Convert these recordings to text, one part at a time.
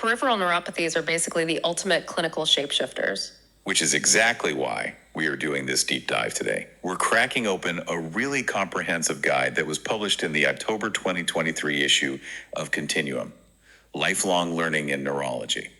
peripheral neuropathies are basically the ultimate clinical shapeshifters. Which is exactly why we are doing this deep dive today. We're cracking open a really comprehensive guide that was published in the October 2023 issue of Continuum, Lifelong Learning in Neurology.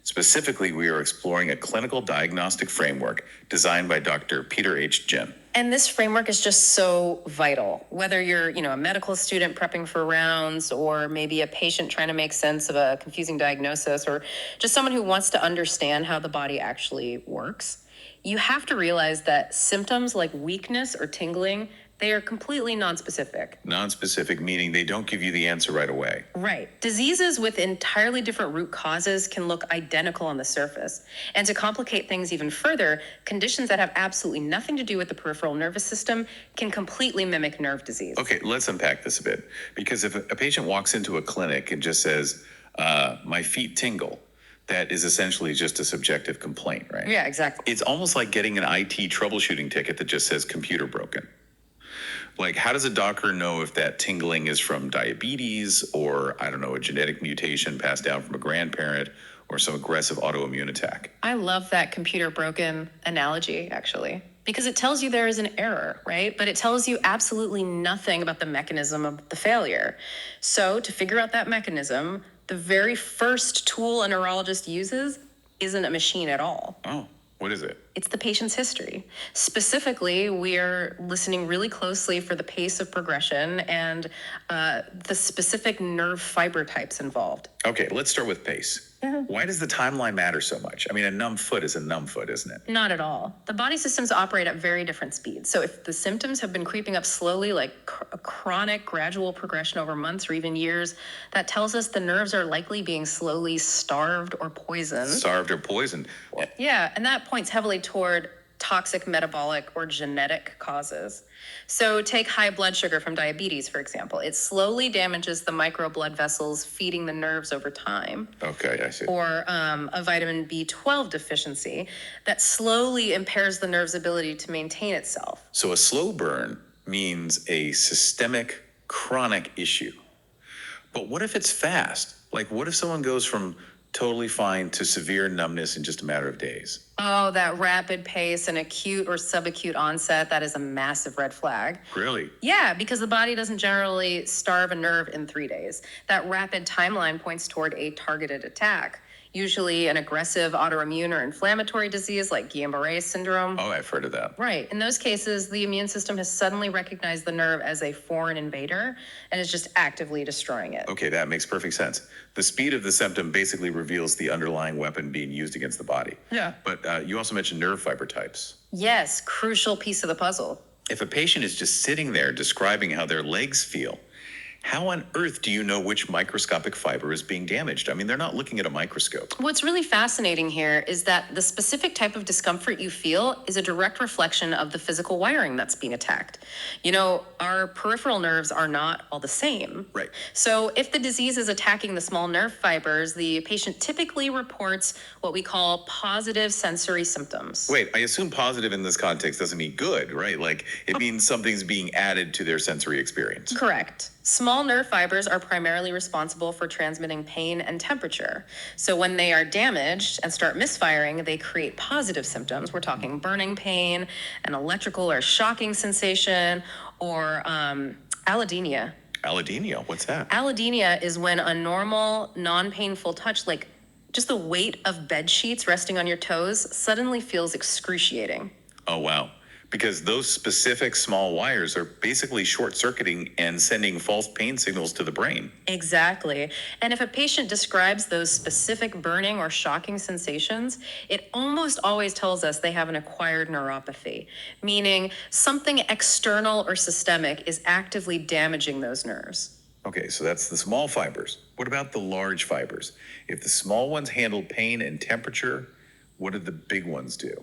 Specifically, we are exploring a clinical diagnostic framework designed by Dr. Peter H. Jin. And this framework is just so vital, whether you're, a medical student prepping for rounds, or maybe a patient trying to make sense of a confusing diagnosis, or just someone who wants to understand how the body actually works. You have to realize that symptoms like weakness or tingling, they are completely nonspecific. Nonspecific meaning they don't give you the answer right away. Right. Diseases with entirely different root causes can look identical on the surface. And to complicate things even further, conditions that have absolutely nothing to do with the peripheral nervous system can completely mimic nerve disease. Okay, let's unpack this a bit. Because if a patient walks into a clinic and just says, my feet tingle, that is essentially just a subjective complaint, right? Yeah, exactly. It's almost like getting an IT troubleshooting ticket that just says computer broken. Like, how does a doctor know if that tingling is from diabetes or, a genetic mutation passed down from a grandparent or some aggressive autoimmune attack? I love that computer broken analogy, actually, because it tells you there is an error, right? But it tells you absolutely nothing about the mechanism of the failure. So to figure out that mechanism, the very first tool a neurologist uses isn't a machine at all. Oh. What is it? It's the patient's history. Specifically, we are listening really closely for the pace of progression and the specific nerve fiber types involved. Okay, let's start with pace. Why does the timeline matter so much? I mean, a numb foot is a numb foot, isn't it? Not at all. The body systems operate at very different speeds. So if the symptoms have been creeping up slowly, like a chronic, gradual progression over months or even years, that tells us the nerves are likely being slowly starved or poisoned. Starved or poisoned. Yeah, and that points heavily toward toxic metabolic or genetic causes. So take high blood sugar from diabetes, for example. It slowly damages the micro blood vessels feeding the nerves over time. Okay, I see. Or a vitamin B12 deficiency that slowly impairs the nerve's ability to maintain itself. So a slow burn means a systemic, chronic issue. But what if it's fast? Like, what if someone goes from totally fine to severe numbness in just a matter of days? Oh, that rapid pace and acute or subacute onset, that is a massive red flag. Really? Yeah, because the body doesn't generally starve a nerve in 3 days. That rapid timeline points toward a targeted attack, usually an aggressive autoimmune or inflammatory disease like Guillain-Barré syndrome. Oh, I've heard of that. Right. In those cases, the immune system has suddenly recognized the nerve as a foreign invader and is just actively destroying it. Okay, that makes perfect sense. The speed of the symptom basically reveals the underlying weapon being used against the body. Yeah. But you also mentioned nerve fiber types. Yes, crucial piece of the puzzle. If a patient is just sitting there describing how their legs feel, how on earth do you know which microscopic fiber is being damaged? I mean, they're not looking at a microscope. What's really fascinating here is that the specific type of discomfort you feel is a direct reflection of the physical wiring that's being attacked. Our peripheral nerves are not all the same. Right. So if the disease is attacking the small nerve fibers, the patient typically reports what we call positive sensory symptoms. Wait, I assume positive in this context doesn't mean good, right? Like, it means something's being added to their sensory experience. Correct. Small nerve fibers are primarily responsible for transmitting pain and temperature. So when they are damaged and start misfiring, they create positive symptoms. We're talking burning pain, an electrical or shocking sensation, or allodynia. Allodynia, what's that? Allodynia is when a normal, non-painful touch, like just the weight of bed sheets resting on your toes, suddenly feels excruciating. Oh, wow. Because those specific small wires are basically short-circuiting and sending false pain signals to the brain. Exactly. And if a patient describes those specific burning or shocking sensations, it almost always tells us they have an acquired neuropathy, meaning something external or systemic is actively damaging those nerves. Okay, so that's the small fibers. What about the large fibers? If the small ones handle pain and temperature, what do the big ones do?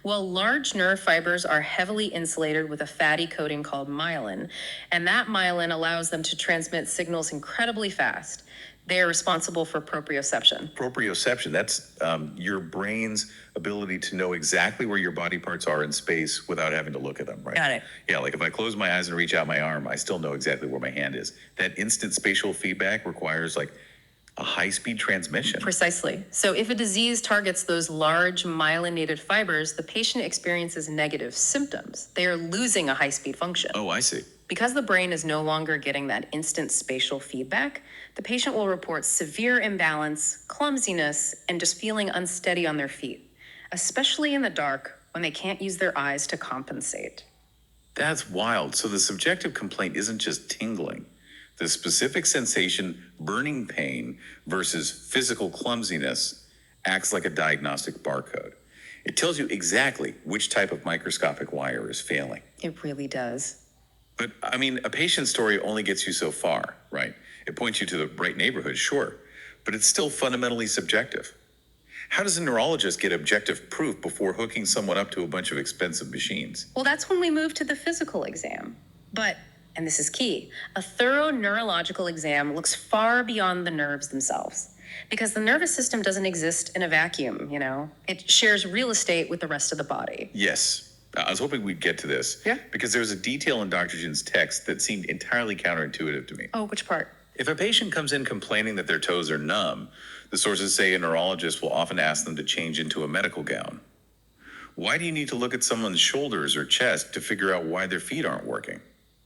Well, large nerve fibers are heavily insulated with a fatty coating called myelin, and that myelin allows them to transmit signals incredibly fast. They are responsible for proprioception. Proprioception, that's your brain's ability to know exactly where your body parts are in space without having to look at them, right? Got it. Yeah, like if I close my eyes and reach out my arm, I still know exactly where my hand is. That instant spatial feedback requires A high-speed transmission. Precisely. So if a disease targets those large myelinated fibers, the patient experiences negative symptoms. They are losing a high-speed function. Oh, I see. Because the brain is no longer getting that instant spatial feedback, the patient will report severe imbalance, clumsiness, and just feeling unsteady on their feet, especially in the dark when they can't use their eyes to compensate. That's wild. So the subjective complaint isn't just tingling. The specific sensation, burning pain, versus physical clumsiness acts like a diagnostic barcode. It tells you exactly which type of microscopic wire is failing. It really does. But, I mean, a patient story only gets you so far, right? It points you to the right neighborhood, sure, but it's still fundamentally subjective. How does a neurologist get objective proof before hooking someone up to a bunch of expensive machines? Well, that's when we move to the physical exam. But, and this is key, a thorough neurological exam looks far beyond the nerves themselves. Because the nervous system doesn't exist in a vacuum, you know? It shares real estate with the rest of the body. Yes. I was hoping we'd get to this. Yeah. Because there was a detail in Dr. Jin's text that seemed entirely counterintuitive to me. Oh, which part? If a patient comes in complaining that their toes are numb, the sources say a neurologist will often ask them to change into a medical gown. Why do you need to look at someone's shoulders or chest to figure out why their feet aren't working?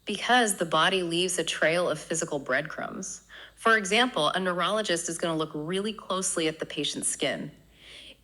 Because the body leaves a trail of physical breadcrumbs. For example, a neurologist is going to look really closely at the patient's skin.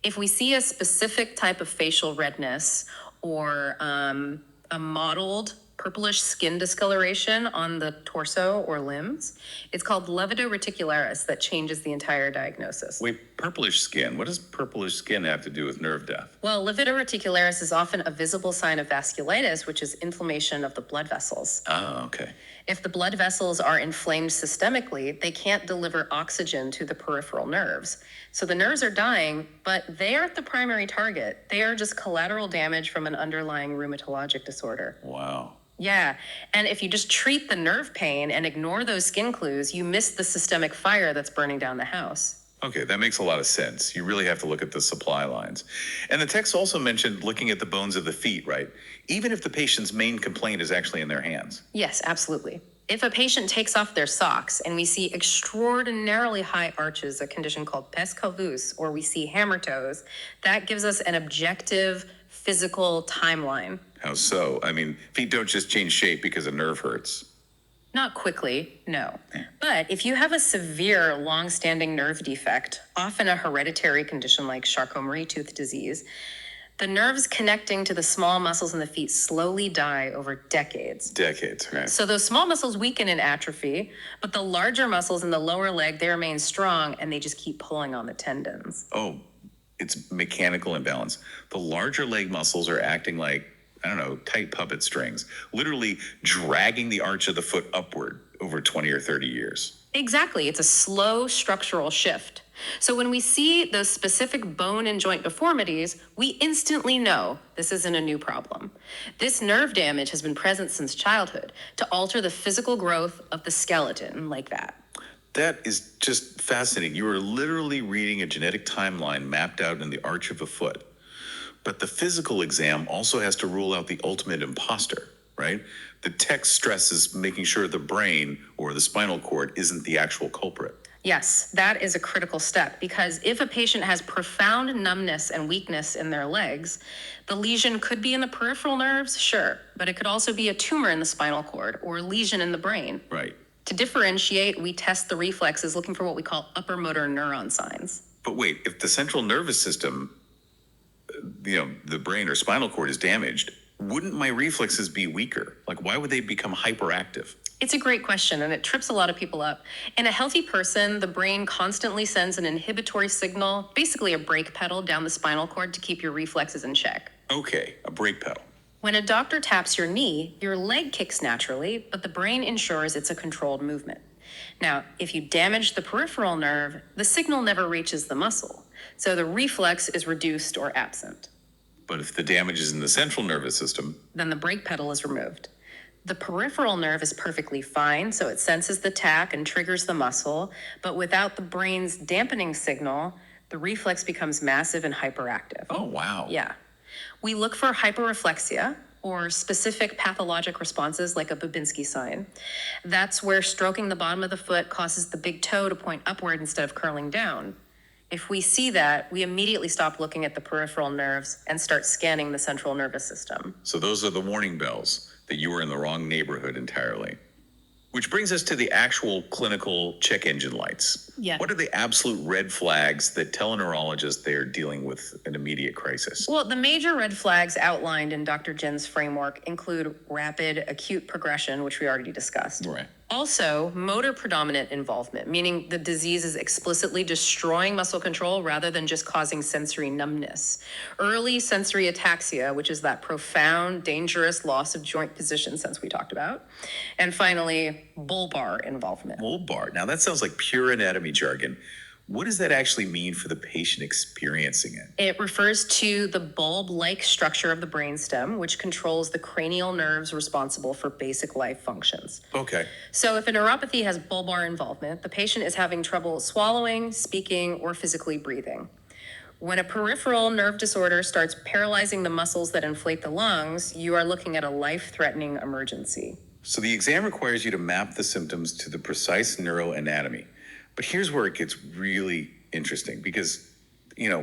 If we see a specific type of facial redness or a mottled purplish skin discoloration on the torso or limbs, it's called levodoreticularis that changes the entire diagnosis. Wait, purplish skin. What does purplish skin have to do with nerve death? Well, levodoreticularis is often a visible sign of vasculitis, which is inflammation of the blood vessels. Oh, okay. If the blood vessels are inflamed systemically, they can't deliver oxygen to the peripheral nerves. So the nerves are dying, but they aren't the primary target. They are just collateral damage from an underlying rheumatologic disorder. Wow. Yeah, and if you just treat the nerve pain and ignore those skin clues, you miss the systemic fire that's burning down the house. Okay, that makes a lot of sense. You really have to look at the supply lines. And the text also mentioned looking at the bones of the feet, right? Even if the patient's main complaint is actually in their hands. Yes, absolutely. If a patient takes off their socks and we see extraordinarily high arches, a condition called pes calvus, or we see hammer toes, that gives us an objective physical timeline. How so? I mean, feet don't just change shape because a nerve hurts. Not quickly, no. But if you have a severe, long-standing nerve defect, often a hereditary condition like Charcot-Marie-Tooth disease, the nerves connecting to the small muscles in the feet slowly die over decades. Decades, right? So those small muscles weaken and atrophy, but the larger muscles in the lower leg, they remain strong and they just keep pulling on the tendons. Oh, it's mechanical imbalance. The larger leg muscles are acting like, I don't know, tight puppet strings, literally dragging the arch of the foot upward over 20 or 30 years. Exactly. It's a slow structural shift. So when we see those specific bone and joint deformities, we instantly know this isn't a new problem. This nerve damage has been present since childhood to alter the physical growth of the skeleton like that. That is just fascinating. You are literally reading a genetic timeline mapped out in the arch of a foot. But the physical exam also has to rule out the ultimate imposter, right? The text stresses making sure the brain or the spinal cord isn't the actual culprit. Yes, that is a critical step because if a patient has profound numbness and weakness in their legs, the lesion could be in the peripheral nerves, sure, but it could also be a tumor in the spinal cord or a lesion in the brain. Right. To differentiate, we test the reflexes looking for what we call upper motor neuron signs. But wait, if the central nervous system, the brain or spinal cord is damaged, wouldn't my reflexes be weaker? Like, why would they become hyperactive? It's a great question, and it trips a lot of people up. In a healthy person, the brain constantly sends an inhibitory signal, basically a brake pedal down the spinal cord to keep your reflexes in check. Okay, a brake pedal. When a doctor taps your knee, your leg kicks naturally, but the brain ensures it's a controlled movement. Now, if you damage the peripheral nerve, the signal never reaches the muscle, so the reflex is reduced or absent. But if the damage is in the central nervous system, then the brake pedal is removed. The peripheral nerve is perfectly fine, so it senses the tach and triggers the muscle, but without the brain's dampening signal, the reflex becomes massive and hyperactive. oh, wow. Yeah. We look for hyperreflexia, or specific pathologic responses like a Babinski sign. That's where stroking the bottom of the foot causes the big toe to point upward instead of curling down. If we see that, we immediately stop looking at the peripheral nerves and start scanning the central nervous system. So those are the warning bells that you were in the wrong neighborhood entirely. Which brings us to the actual clinical check engine lights. Yeah. What are the absolute red flags that tell a neurologist they're dealing with an immediate crisis? Well, the major red flags outlined in Dr. Jin's framework include rapid acute progression, which we already discussed. Right. Also, motor predominant involvement, meaning the disease is explicitly destroying muscle control rather than just causing sensory numbness. Early sensory ataxia, which is that profound, dangerous loss of joint position sense we talked about. And finally, bulbar involvement. Bulbar. Now that sounds like pure anatomy jargon. What does that actually mean for the patient experiencing it? It refers to the bulb-like structure of the brainstem, which controls the cranial nerves responsible for basic life functions. Okay. So if a neuropathy has bulbar involvement, the patient is having trouble swallowing, speaking, or physically breathing. When a peripheral nerve disorder starts paralyzing the muscles that inflate the lungs, you are looking at a life-threatening emergency. So the exam requires you to map the symptoms to the precise neuroanatomy. But here's where it gets really interesting because,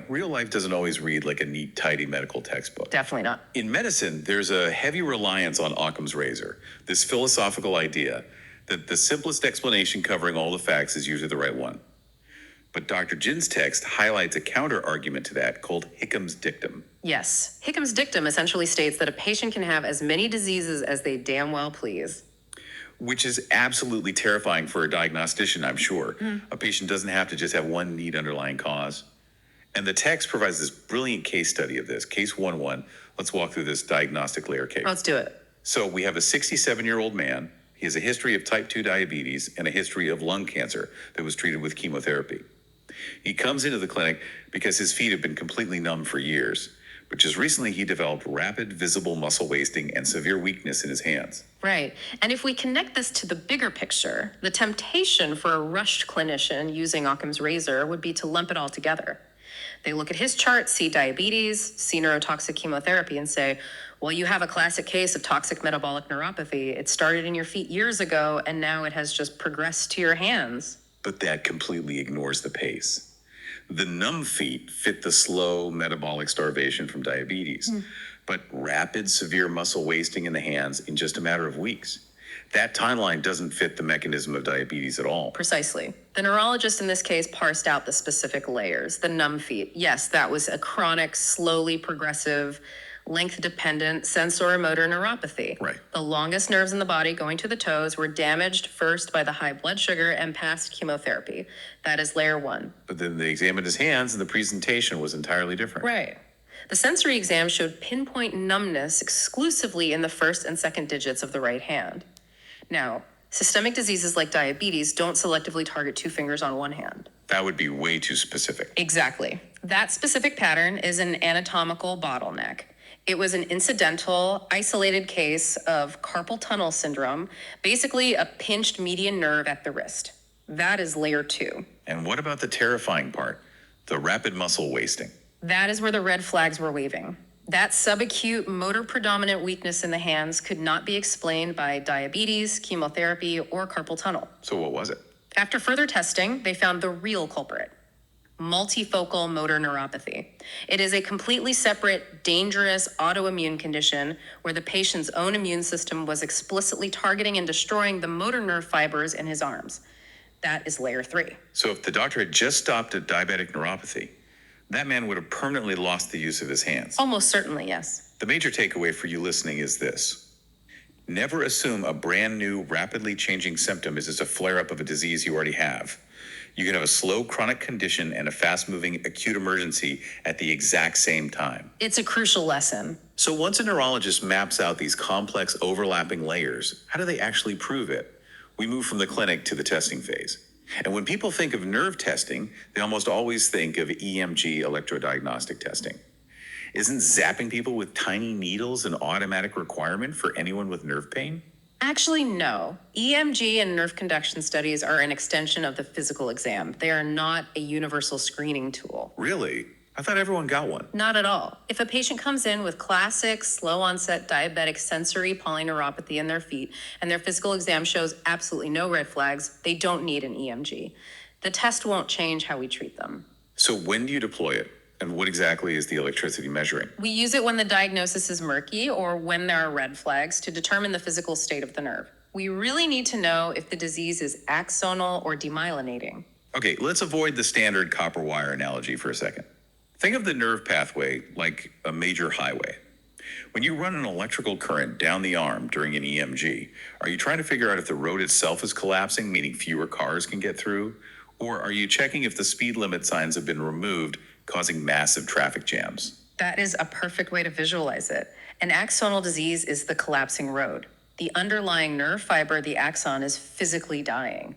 real life doesn't always read like a neat, tidy medical textbook. Definitely not. In medicine, there's a heavy reliance on Occam's razor, this philosophical idea that the simplest explanation covering all the facts is usually the right one. But Dr. Jin's text highlights a counter argument to that called Hickham's dictum. Yes. Hickham's dictum essentially states that a patient can have as many diseases as they damn well please. Which is absolutely terrifying for a diagnostician, I'm sure. A patient doesn't have to just have one neat underlying cause. And the text provides this brilliant case study of this. Case 1-1. Let's walk through this diagnostic layer cake. Let's do it. So we have a 67-year-old man. He has a history of type 2 diabetes and a history of lung cancer that was treated with chemotherapy. He comes into the clinic because his feet have been completely numb for years. But just recently, he developed rapid visible muscle wasting and severe weakness in his hands. Right. And if we connect this to the bigger picture, the temptation for a rushed clinician using Occam's razor would be to lump it all together. They look at his chart, see diabetes, see neurotoxic chemotherapy, and say, well, you have a classic case of toxic metabolic neuropathy. It started in your feet years ago, and now it has just progressed to your hands. But that completely ignores the pace. The numb feet fit the slow metabolic starvation from diabetes, but rapid, severe muscle wasting in the hands in just a matter of weeks. That timeline doesn't fit the mechanism of diabetes at all. Precisely. The neurologist in this case parsed out the specific layers. The numb feet. Yes, that was a chronic, slowly progressive, length-dependent sensoromotor neuropathy. Right. The longest nerves in the body going to the toes were damaged first by the high blood sugar and past chemotherapy. That is layer 1. But then they examined his hands and the presentation was entirely different. Right. The sensory exam showed pinpoint numbness exclusively in the first and second digits of the right hand. Now, systemic diseases like diabetes don't selectively target 2 fingers on one hand. That would be way too specific. Exactly. That specific pattern is an anatomical bottleneck. It was an incidental, isolated case of carpal tunnel syndrome, basically a pinched median nerve at the wrist. That is layer 2. And what about the terrifying part, the rapid muscle wasting? That is where the red flags were waving. That subacute motor predominant weakness in the hands could not be explained by diabetes, chemotherapy, or carpal tunnel. So what was it? After further testing, they found the real culprit: multifocal motor neuropathy. It is a completely separate, dangerous autoimmune condition where the patient's own immune system was explicitly targeting and destroying the motor nerve fibers in his arms. That is layer 3. So if the doctor had just stopped at diabetic neuropathy, that man would have permanently lost the use of his hands. Almost certainly, yes. The major takeaway for you listening is this. Never assume a brand new, rapidly changing symptom is just a flare-up of a disease you already have. You can have a slow chronic condition and a fast-moving acute emergency at the exact same time. It's a crucial lesson. So once a neurologist maps out these complex overlapping layers, how do they actually prove it? We move from the clinic to the testing phase. And when people think of nerve testing, they almost always think of EMG electrodiagnostic testing. Isn't zapping people with tiny needles an automatic requirement for anyone with nerve pain? Actually, no. EMG and nerve conduction studies are an extension of the physical exam. They are not a universal screening tool. Really? I thought everyone got one. Not at all. If a patient comes in with classic slow onset diabetic sensory polyneuropathy in their feet and their physical exam shows absolutely no red flags, they don't need an EMG. The test won't change how we treat them. So when do you deploy it? And what exactly is the electricity measuring? We use it when the diagnosis is murky or when there are red flags to determine the physical state of the nerve. We really need to know if the disease is axonal or demyelinating. Okay, let's avoid the standard copper wire analogy for a second. Think of the nerve pathway like a major highway. When you run an electrical current down the arm during an EMG, are you trying to figure out if the road itself is collapsing, meaning fewer cars can get through? Or are you checking if the speed limit signs have been removed, causing massive traffic jams? That is a perfect way to visualize it. An axonal disease is the collapsing road. The underlying nerve fiber, the axon, is physically dying.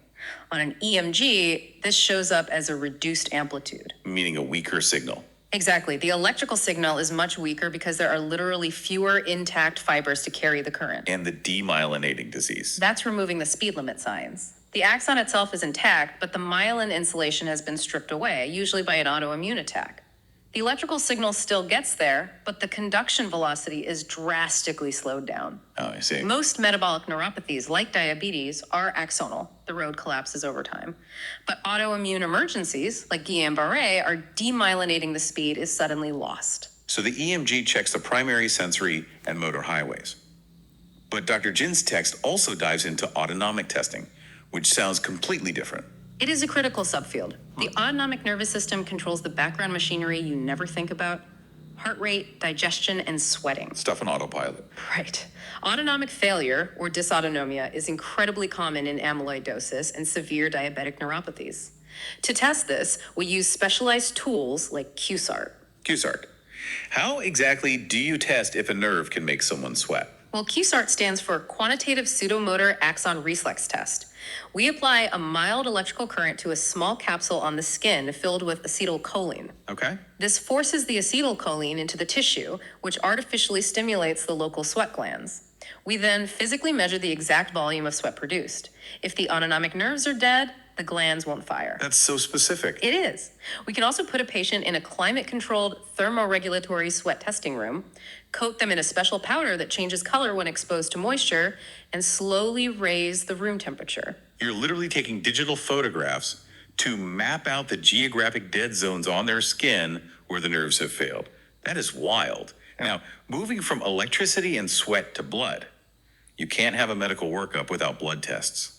On an EMG, this shows up as a reduced amplitude. Meaning a weaker signal. Exactly. The electrical signal is much weaker because there are literally fewer intact fibers to carry the current. And the demyelinating disease. That's removing the speed limit signs. The axon itself is intact, but the myelin insulation has been stripped away, usually by an autoimmune attack. The electrical signal still gets there, but the conduction velocity is drastically slowed down. Oh, I see. Most metabolic neuropathies, like diabetes, are axonal. The road collapses over time. But autoimmune emergencies, like Guillain-Barré, are demyelinating the speed is suddenly lost. So the EMG checks the primary sensory and motor highways. But Dr. Jin's text also dives into autonomic testing, which sounds completely different. It is a critical subfield. The autonomic nervous system controls the background machinery you never think about: heart rate, digestion, and sweating. Stuff on autopilot. Right. Autonomic failure, or dysautonomia, is incredibly common in amyloidosis and severe diabetic neuropathies. To test this, we use specialized tools like QSART. QSART. How exactly do you test if a nerve can make someone sweat? Well, QSART stands for Quantitative Pseudomotor Axon Reflex Test. We apply a mild electrical current to a small capsule on the skin filled with acetylcholine. Okay. This forces the acetylcholine into the tissue, which artificially stimulates the local sweat glands. We then physically measure the exact volume of sweat produced. If the autonomic nerves are dead, the glands won't fire. That's so specific. It is. We can also put a patient in a climate-controlled thermoregulatory sweat testing room, coat them in a special powder that changes color when exposed to moisture, and slowly raise the room temperature. You're literally taking digital photographs to map out the geographic dead zones on their skin where the nerves have failed. That is wild. Now, moving from electricity and sweat to blood, you can't have a medical workup without blood tests.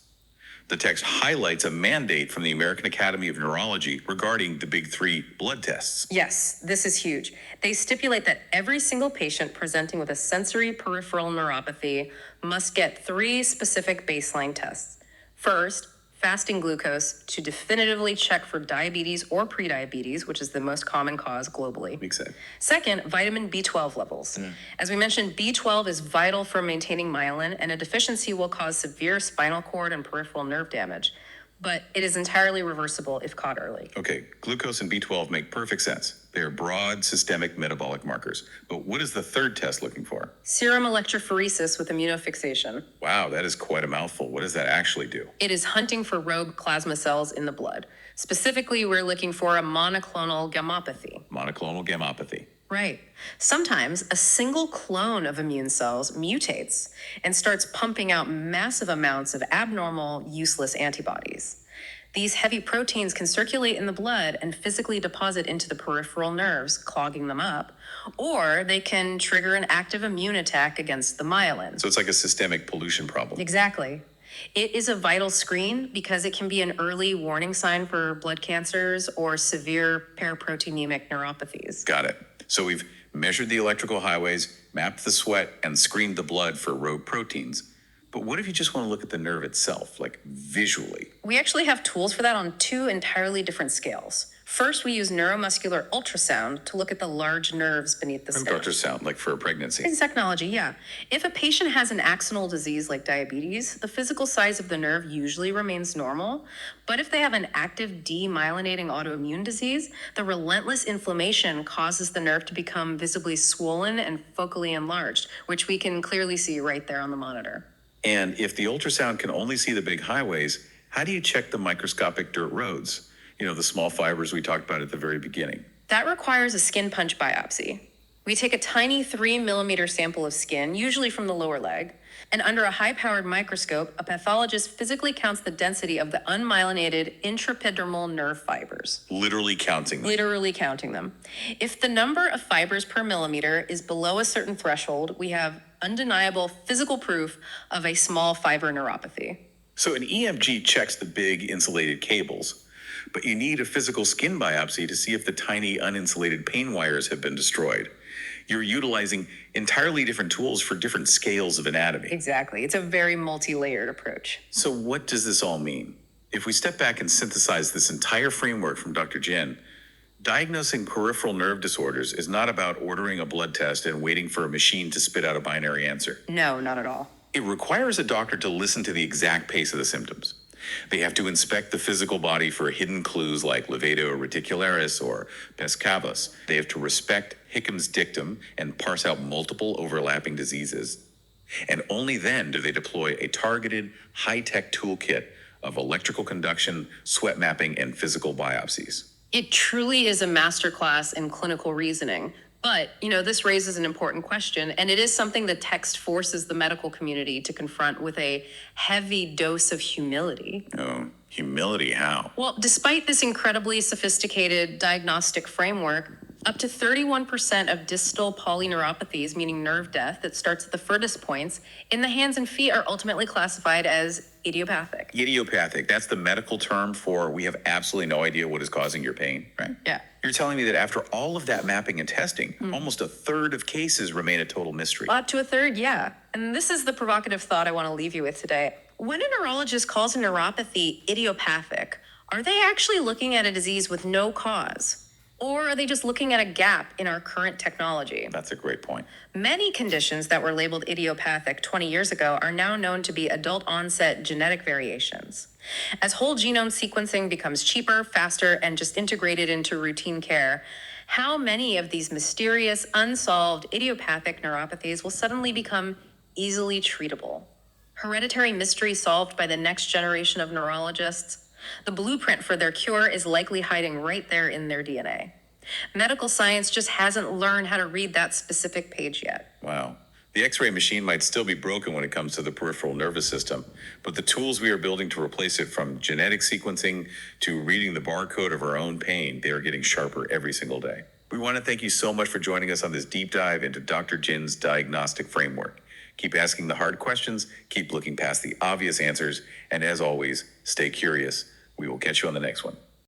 The text highlights a mandate from the American Academy of Neurology regarding the big three blood tests. Yes, this is huge. They stipulate that every single patient presenting with a sensory peripheral neuropathy must get 3 specific baseline tests. First, fasting glucose to definitively check for diabetes or prediabetes, which is the most common cause globally. Makes sense. Second, vitamin B12 levels. As we mentioned, B12 is vital for maintaining myelin, and a deficiency will cause severe spinal cord and peripheral nerve damage. But it is entirely reversible if caught early. Okay, glucose and B12 make perfect sense. They are broad systemic metabolic markers. But what is the third test looking for? Serum electrophoresis with immunofixation. Wow, that is quite a mouthful. What does that actually do? It is hunting for rogue plasma cells in the blood. Specifically, we're looking for a monoclonal gammopathy. Monoclonal gammopathy. Right. Sometimes a single clone of immune cells mutates and starts pumping out massive amounts of abnormal, useless antibodies. These heavy proteins can circulate in the blood and physically deposit into the peripheral nerves, clogging them up, or they can trigger an active immune attack against the myelin. So it's like a systemic pollution problem. Exactly. It is a vital screen because it can be an early warning sign for blood cancers or severe paraproteinemic neuropathies. Got it. So we've measured the electrical highways, mapped the sweat, and screened the blood for rogue proteins. But what if you just want to look at the nerve itself, like visually? We actually have tools for that on 2 entirely different scales. First, we use neuromuscular ultrasound to look at the large nerves beneath the skin. Ultrasound, like for a pregnancy. It's technology, yeah. If a patient has an axonal disease like diabetes, the physical size of the nerve usually remains normal. But if they have an active demyelinating autoimmune disease, the relentless inflammation causes the nerve to become visibly swollen and focally enlarged, which we can clearly see right there on the monitor. And if the ultrasound can only see the big highways, how do you check the microscopic dirt roads? You know, the small fibers we talked about at the very beginning. That requires a skin punch biopsy. We take a tiny 3 millimeter sample of skin, usually from the lower leg, and under a high-powered microscope, a pathologist physically counts the density of the unmyelinated intraepidermal nerve fibers. Literally counting them. Literally counting them. If the number of fibers per millimeter is below a certain threshold, we have undeniable physical proof of a small fiber neuropathy. So an EMG checks the big insulated cables, but you need a physical skin biopsy to see if the tiny uninsulated pain wires have been destroyed. You're utilizing entirely different tools for different scales of anatomy. Exactly. It's a very multi-layered approach. So what does this all mean? If we step back and synthesize this entire framework from Dr. Jin, diagnosing peripheral nerve disorders is not about ordering a blood test and waiting for a machine to spit out a binary answer. No, not at all. It requires a doctor to listen to the exact pace of the symptoms. They have to inspect the physical body for hidden clues like levator reticularis or pes cavus. They have to respect Hickham's dictum and parse out multiple overlapping diseases. And only then do they deploy a targeted, high-tech toolkit of electrical conduction, sweat mapping, and physical biopsies. It truly is a masterclass in clinical reasoning. But, this raises an important question, and it is something the text forces the medical community to confront with a heavy dose of humility. Oh, humility, how? Well, despite this incredibly sophisticated diagnostic framework, up to 31% of distal polyneuropathies, meaning nerve death that starts at the furthest points, in the hands and feet are ultimately classified as idiopathic. Idiopathic, that's the medical term for we have absolutely no idea what is causing your pain, right? Yeah. You're telling me that after all of that mapping and testing, almost a third of cases remain a total mystery. Up to a third, yeah. And this is the provocative thought I want to leave you with today. When a neurologist calls a neuropathy idiopathic, are they actually looking at a disease with no cause? Or are they just looking at a gap in our current technology? That's a great point. Many conditions that were labeled idiopathic 20 years ago are now known to be adult onset genetic variations. As whole genome sequencing becomes cheaper, faster, and just integrated into routine care, how many of these mysterious, unsolved idiopathic neuropathies will suddenly become easily treatable? Hereditary mystery solved by the next generation of neurologists? The blueprint for their cure is likely hiding right there in their DNA. Medical science just hasn't learned how to read that specific page yet. Wow. The X-ray machine might still be broken when it comes to the peripheral nervous system, but the tools we are building to replace it, from genetic sequencing to reading the barcode of our own pain, they are getting sharper every single day. We want to thank you so much for joining us on this deep dive into Dr. Jin's diagnostic framework. Keep asking the hard questions, keep looking past the obvious answers, and as always, stay curious. We will catch you on the next one.